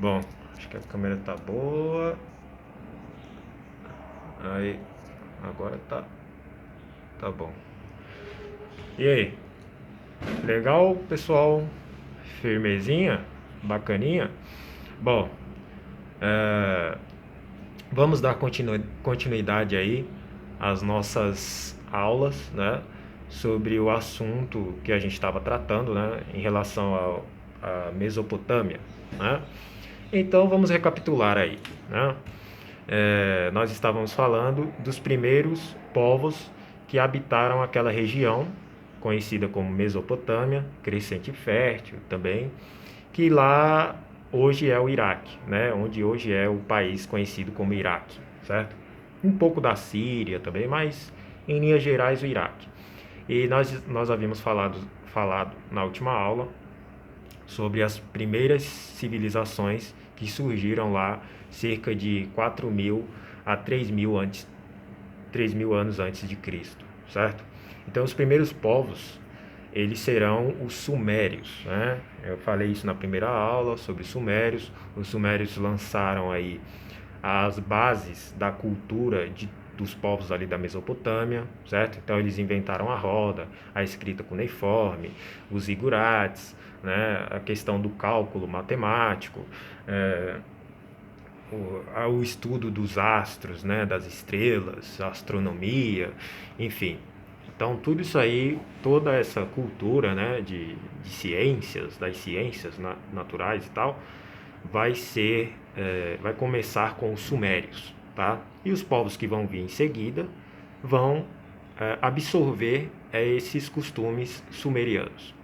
Bom, acho que a câmera tá boa. Aí, agora tá bom. E aí? Legal, pessoal? Firmezinha? Bacaninha? Bom, é, vamos dar continuidade aí às nossas aulas, né? Sobre o assunto que a gente estava tratando, né? Em relação à Mesopotâmia, né? Então vamos recapitular aí, né? Nós estávamos falando dos primeiros povos que habitaram aquela região, conhecida como Mesopotâmia, crescente fértil também, que lá hoje é o Iraque, né? Onde hoje é o país conhecido como Iraque, certo? Um pouco da Síria também, mas em linhas gerais o Iraque. E nós havíamos falado na última aula sobre as primeiras civilizações que surgiram lá cerca de 4.000 a 3.000 anos antes de Cristo, certo? Então os primeiros povos eles serão os sumérios, né? Eu falei isso na primeira aula sobre os sumérios. Os sumérios lançaram aí as bases da cultura dos povos ali da Mesopotâmia, certo? Então eles inventaram a roda, a escrita cuneiforme, os zigurates, né? A questão do cálculo matemático, é, o estudo dos astros, né? Das estrelas, a astronomia, enfim. Então tudo isso aí, toda essa cultura, né? De ciências, das ciências naturais e tal, vai começar com os sumérios, tá? E os povos que vão vir em seguida vão absorver esses costumes sumerianos.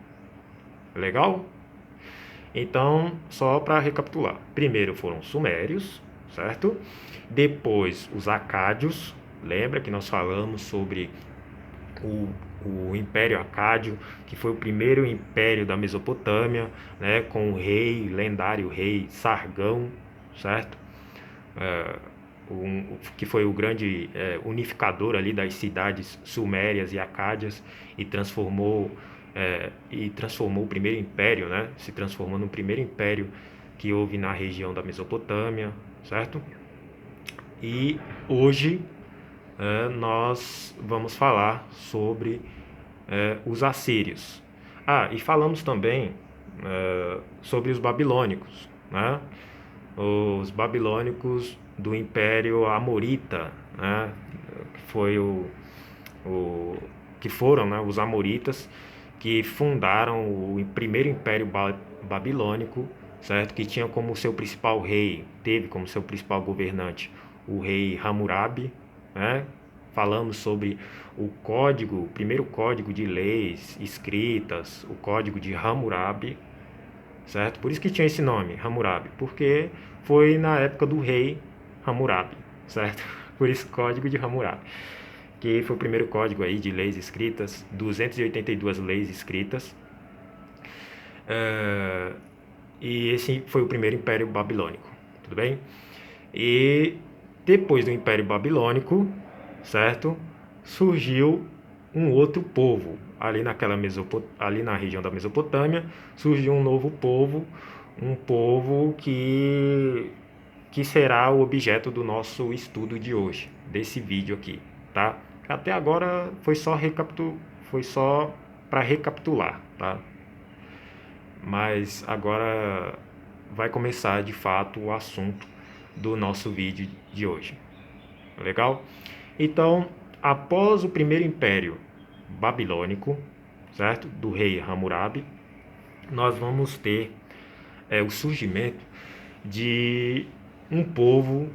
Legal? Então, só para recapitular. Primeiro foram os sumérios, certo? Depois os acádios. Lembra que nós falamos sobre o, o Império Acádio, que foi o primeiro império da Mesopotâmia, né, com o lendário rei Sargão, certo? É, que foi o grande unificador ali das cidades sumérias e acádias e transformou o primeiro império, né? Se transformou no primeiro império que houve na região da Mesopotâmia, certo? E hoje nós vamos falar sobre os assírios. Ah, e falamos também sobre os babilônicos, né? Os babilônicos do Império Amorita, né? Que foi o que foram, né, os amoritas que fundaram o primeiro Império Babilônico, certo? Que tinha como seu principal rei, teve como seu principal governante o rei Hammurabi, né? Falamos sobre o primeiro código de leis escritas, o código de Hammurabi, certo? Por isso que tinha esse nome, Hammurabi, porque foi na época do rei Hammurabi, certo? Por isso código de Hammurabi, que foi o primeiro código aí de leis escritas, 282 leis escritas, e esse foi o primeiro império babilônico, tudo bem? E depois do império babilônico, certo? Surgiu um outro povo ali na região da Mesopotâmia, surgiu um novo povo, um povo que será o objeto do nosso estudo de hoje, desse vídeo aqui, tá? Até agora foi só para recapitular, tá? Mas agora vai começar de fato o assunto do nosso vídeo de hoje. Legal? Então, após o primeiro império babilônico, certo? Do rei Hammurabi, nós vamos ter o surgimento de um povo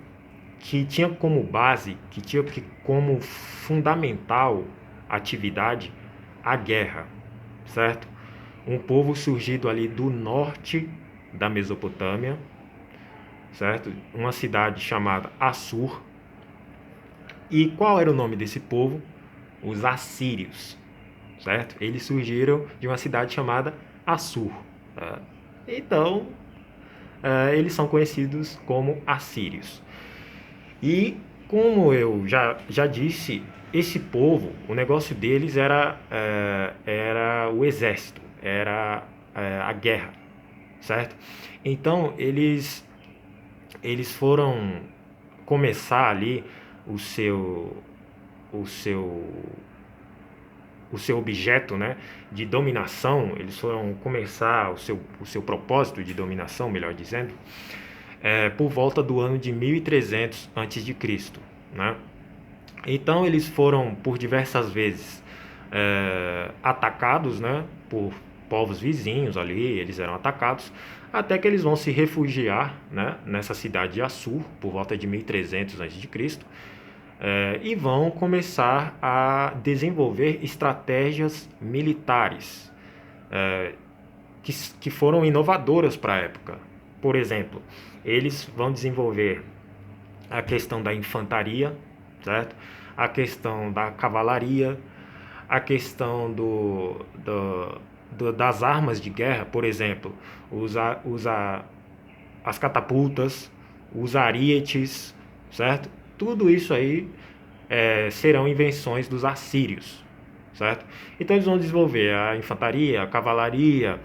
que tinha como base, que tinha como fundamental atividade a guerra, certo? Um povo surgido ali do norte da Mesopotâmia, certo? Uma cidade chamada Assur. E qual era o nome desse povo? Os assírios, certo? Eles surgiram de uma cidade chamada Assur. Tá? Então, eles são conhecidos como assírios. E como eu já disse, esse povo, o negócio deles era o exército, era a guerra, certo? Então eles eles foram começar ali o seu o seu o seu objeto, né, de dominação, eles foram começar o seu propósito de dominação, melhor dizendo, por volta do ano de 1300 a.C., né? Então eles foram por diversas vezes atacados, né, por povos vizinhos ali, eles eram atacados, até que eles vão se refugiar, né, nessa cidade de Assur, por volta de 1300 a.C., e vão começar a desenvolver estratégias militares que foram inovadoras para a época. Por exemplo, eles vão desenvolver a questão da infantaria, certo? A questão da cavalaria, a questão das armas de guerra, por exemplo, usar as catapultas, os arietes, certo? Tudo isso aí serão invenções dos assírios, certo? Então eles vão desenvolver a infantaria, a cavalaria,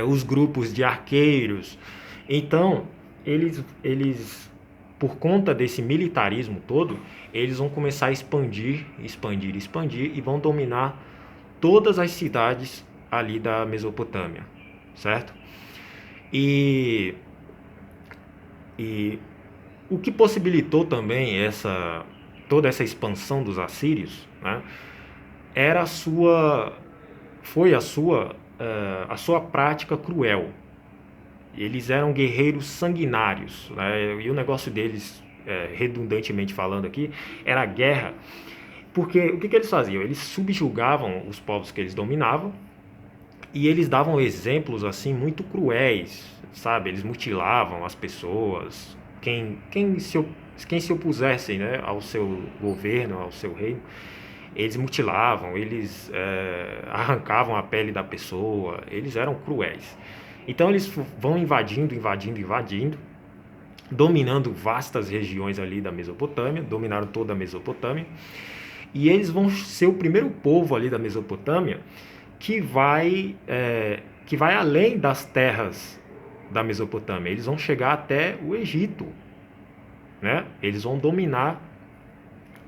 os grupos de arqueiros. Então eles por conta desse militarismo todo, eles vão começar a expandir, expandir, expandir e vão dominar todas as cidades ali da Mesopotâmia, certo? E, e o que possibilitou também toda essa expansão dos assírios, né, era foi a sua prática cruel. Eles eram guerreiros sanguinários, né, e o negócio deles, redundantemente falando aqui, era a guerra. Porque o que eles faziam? Eles subjugavam os povos que eles dominavam e eles davam exemplos assim muito cruéis, sabe? Eles mutilavam as pessoas, quem se opusesse, né, ao seu governo, ao seu reino, eles mutilavam, eles arrancavam a pele da pessoa, eles eram cruéis. Então eles vão invadindo, invadindo, invadindo, dominando vastas regiões ali da Mesopotâmia, dominaram toda a Mesopotâmia, e eles vão ser o primeiro povo ali da Mesopotâmia que vai além das terras da Mesopotâmia. Eles vão chegar até o Egito, né? Eles vão dominar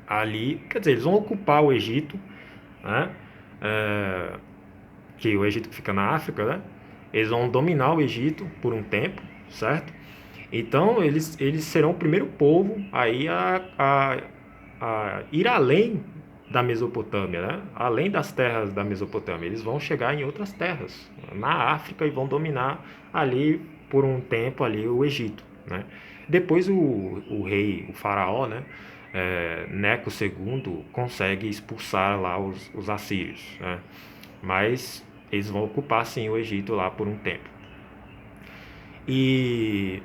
ali, quer dizer, eles vão ocupar o Egito, né? Que o Egito fica na África, né? Eles vão dominar o Egito por um tempo, certo? Então eles serão o primeiro povo aí a ir além da Mesopotâmia, né? Além das terras da Mesopotâmia. Eles vão chegar em outras terras, na África, e vão dominar ali por um tempo ali o Egito, né? Depois o rei, o faraó, né? Neco II consegue expulsar lá os assírios, né? Mas eles vão ocupar sim o Egito lá por um tempo. E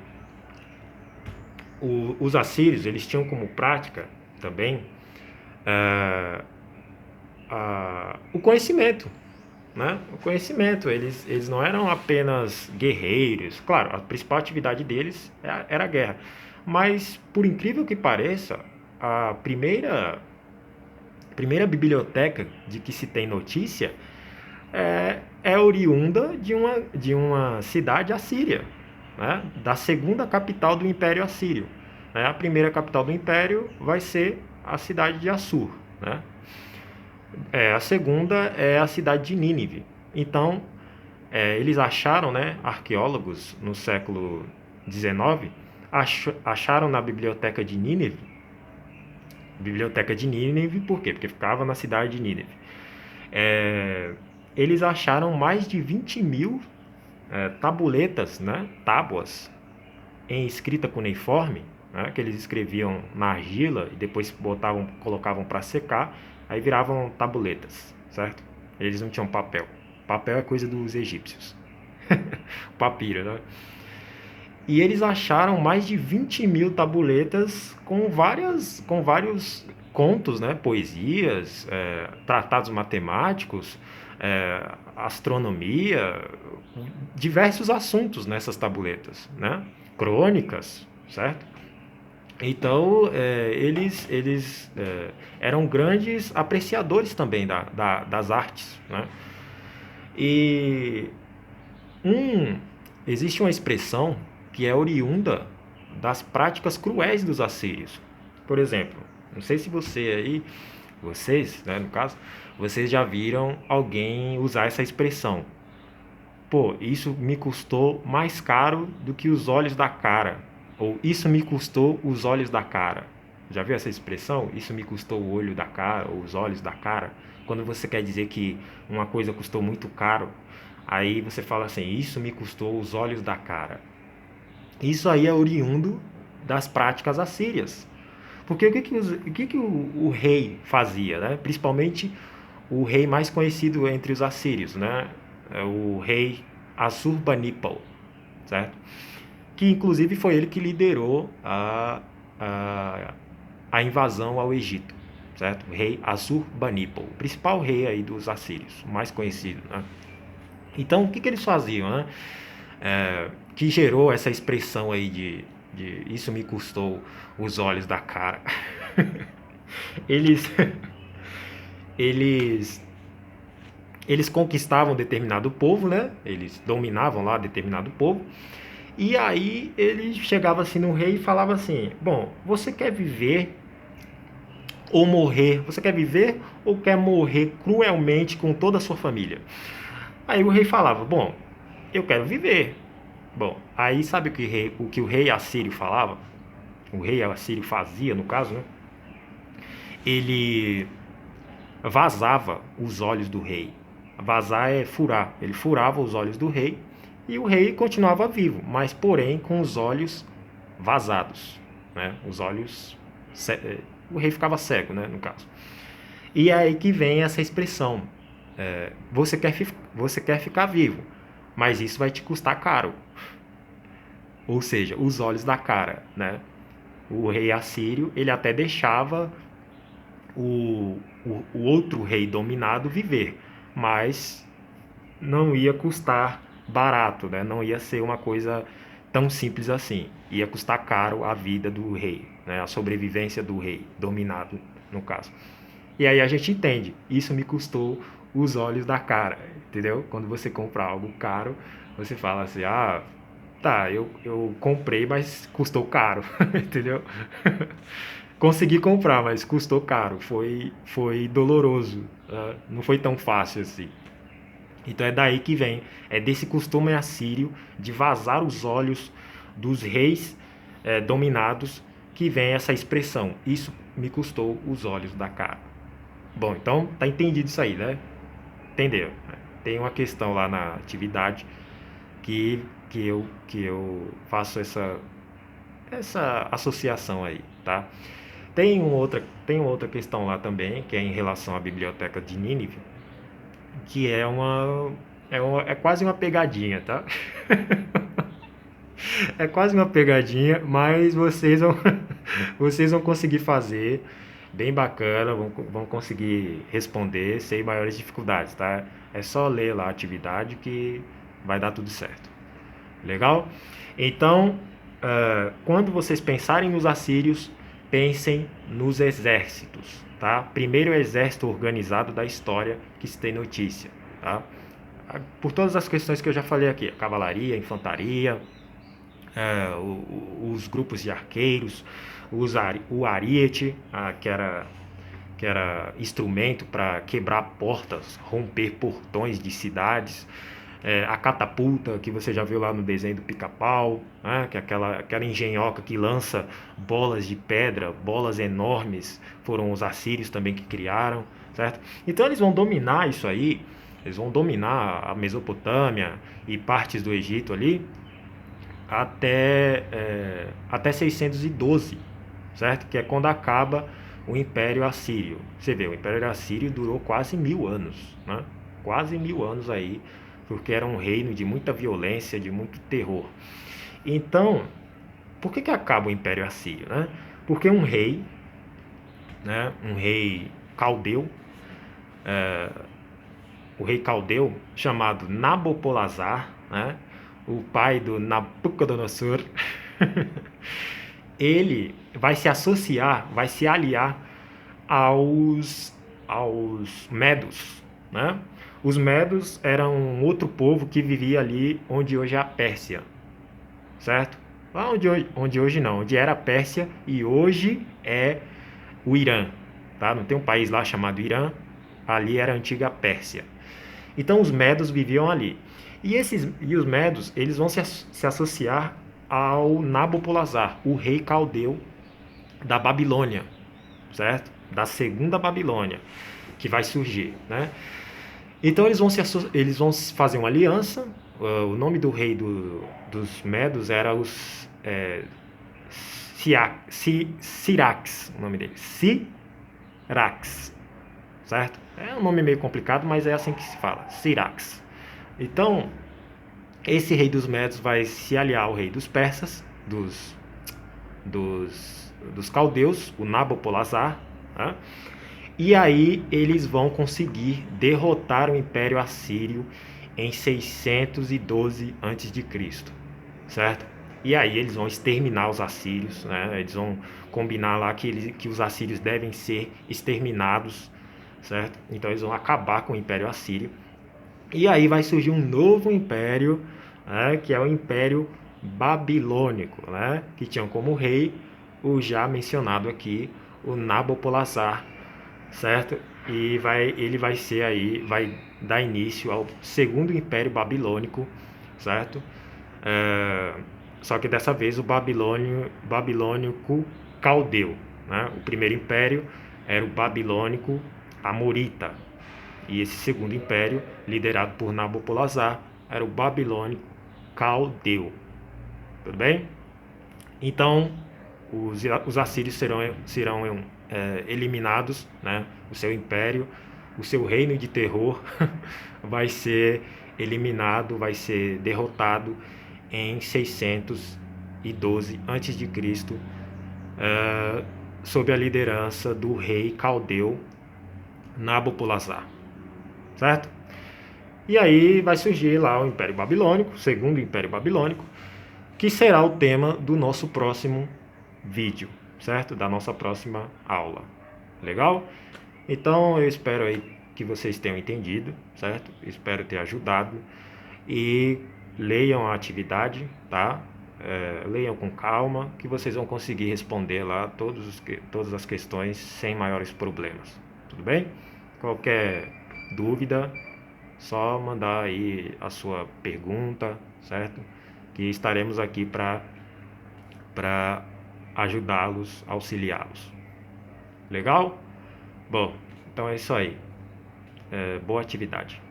os assírios, eles tinham como prática também o conhecimento, né? O conhecimento, eles não eram apenas guerreiros. Claro, a principal atividade deles era a guerra, mas por incrível que pareça, a primeira biblioteca de que se tem notícia é oriunda de uma cidade assíria, né? Da segunda capital do Império Assírio, né? A primeira capital do Império vai ser a cidade de Assur, né? A segunda é a cidade de Nínive. Então, eles acharam, né, arqueólogos no século XIX, acharam na biblioteca de Nínive, por quê? Porque ficava na cidade de Nínive. Eles acharam mais de 20 mil tabuletas, né, tábuas, em escrita cuneiforme, né, que eles escreviam na argila e depois colocavam para secar, aí viravam tabuletas, certo? Eles não tinham papel. Papel é coisa dos egípcios. Papiro, né? E eles acharam mais de 20 mil tabuletas com vários contos, né? Poesias, tratados matemáticos, astronomia, diversos assuntos nessas tabuletas, né? Crônicas, certo? Então, eles eram grandes apreciadores também das artes, né? E existe uma expressão que é oriunda das práticas cruéis dos assírios. Por exemplo, não sei se vocês, né, no caso, vocês já viram alguém usar essa expressão. Pô, isso me custou mais caro do que os olhos da cara. Ou isso me custou os olhos da cara. Já viu essa expressão? Isso me custou o olho da cara ou os olhos da cara. Quando você quer dizer que uma coisa custou muito caro, aí você fala assim: isso me custou os olhos da cara. Isso aí é oriundo das práticas assírias. Porque o rei fazia, né? Principalmente o rei mais conhecido entre os assírios, né? É o rei Assurbanipal, certo? Que inclusive foi ele que liderou a invasão ao Egito, certo? O rei Assurbanipal, o principal rei aí dos assírios, o mais conhecido, né? Então, o que eles faziam, né? Que gerou essa expressão aí de isso me custou os olhos da cara. eles, eles, eles conquistavam determinado povo, né? Eles dominavam lá determinado povo. E aí ele chegava assim no rei e falava assim: bom, você quer viver ou morrer? Você quer viver ou quer morrer cruelmente com toda a sua família? Aí o rei falava: bom, eu quero viver. Bom, aí sabe o que o rei assírio falava? O rei assírio fazia, no caso, né? Ele vazava os olhos do rei. Vazar é furar. Ele furava os olhos do rei e o rei continuava vivo, mas porém com os olhos vazados, né? Os olhos, o rei ficava cego, né? No caso. E é aí que vem essa expressão: você quer ficar vivo, mas isso vai te custar caro. Ou seja, os olhos da cara, né? O rei assírio, ele até deixava o outro rei dominado viver, mas não ia custar barato, né? Não ia ser uma coisa tão simples assim. Ia custar caro a vida do rei, né? A sobrevivência do rei dominado, no caso. E aí a gente entende, isso me custou os olhos da cara, entendeu? Quando você compra algo caro, você fala assim: ah, tá, eu comprei, mas custou caro, entendeu? Consegui comprar, mas custou caro, foi doloroso, não foi tão fácil assim. Então é daí que vem, é desse costume assírio de vazar os olhos dos reis dominados que vem essa expressão: isso me custou os olhos da cara. Bom, então tá entendido isso aí, né? Entendeu? Tem uma questão lá na atividade que eu faço essa associação aí, tá? Tem uma outra questão lá também, que é em relação à biblioteca de Nínive, que é quase uma pegadinha, tá? É quase uma pegadinha, mas vocês vão conseguir fazer bem bacana, vão conseguir responder sem maiores dificuldades, tá? É só ler lá a atividade que vai dar tudo certo. Legal? Então, quando vocês pensarem nos assírios, pensem nos exércitos, tá? Primeiro exército organizado da história que se tem notícia, tá? Por todas as questões que eu já falei aqui: a cavalaria, a infantaria, os grupos de arqueiros, o ariete, que era instrumento para quebrar portas, romper portões de cidades, a catapulta, que você já viu lá no desenho do Pica-Pau, né? Que é aquela engenhoca que lança bolas de pedra, bolas enormes, foram os assírios também que criaram, certo? Então eles vão dominar isso aí, eles vão dominar a Mesopotâmia e partes do Egito ali até 612, certo? Que é quando acaba o Império Assírio. Você vê, o Império Assírio durou quase 1000 anos, né? Quase 1000 anos aí, porque era um reino de muita violência, de muito terror. Então, por que acaba o Império Assírio, né? Porque um rei, né? Um rei caldeu, o rei caldeu chamado Nabopolassar, né? O pai do Nabucodonosor, ele vai se associar, vai se aliar aos medos, né? Os medos eram um outro povo que vivia ali onde hoje é a Pérsia, certo? lá onde hoje não, onde era a Pérsia e hoje é o Irã, tá? Não tem um país lá chamado Irã, ali era a antiga Pérsia. Então os medos viviam ali. E os medos, eles vão se associar ao Nabopolassar, o rei caldeu da Babilônia, certo? Da segunda Babilônia que vai surgir, né? Então eles vão fazer uma aliança. O nome do rei dos Medos era os Sirax, o nome dele, Sirax, certo? É um nome meio complicado, mas é assim que se fala, Sirax. Então esse rei dos Medos vai se aliar ao rei dos persas, dos caldeus, o Nabopolassar, né? E aí eles vão conseguir derrotar o Império Assírio em 612 a.C., certo? E aí eles vão exterminar os assírios, né? Eles vão combinar lá que os assírios devem ser exterminados, certo? Então eles vão acabar com o Império Assírio. E aí vai surgir um novo império, né? Que é o Império Babilônico, né? Que tinha como rei o já mencionado aqui, o Nabopolassar, certo? E ele vai ser aí, vai dar início ao segundo Império Babilônico, certo? É, só que dessa vez o babilônico caldeu, né? O primeiro império era o babilônico amorita e esse segundo império, liderado por Nabopolassar, era o babilônico caldeu. Tudo bem? Então os assírios serão eliminados, né? O seu império, o seu reino de terror vai ser eliminado, vai ser derrotado em 612 a.C., sob a liderança do rei caldeu Nabopolassar, certo? E aí vai surgir lá o Império Babilônico, o segundo Império Babilônico, que será o tema do nosso próximo vídeo, certo? Da nossa próxima aula. Legal? Então eu espero aí que vocês tenham entendido, certo? Espero ter ajudado e leiam a atividade, tá? Leiam com calma que vocês vão conseguir responder lá todas as questões sem maiores problemas. Tudo bem? Qualquer dúvida, só mandar aí a sua pergunta, certo? Que estaremos aqui para ajudá-los, auxiliá-los. Legal? Bom, então é isso aí. Boa atividade.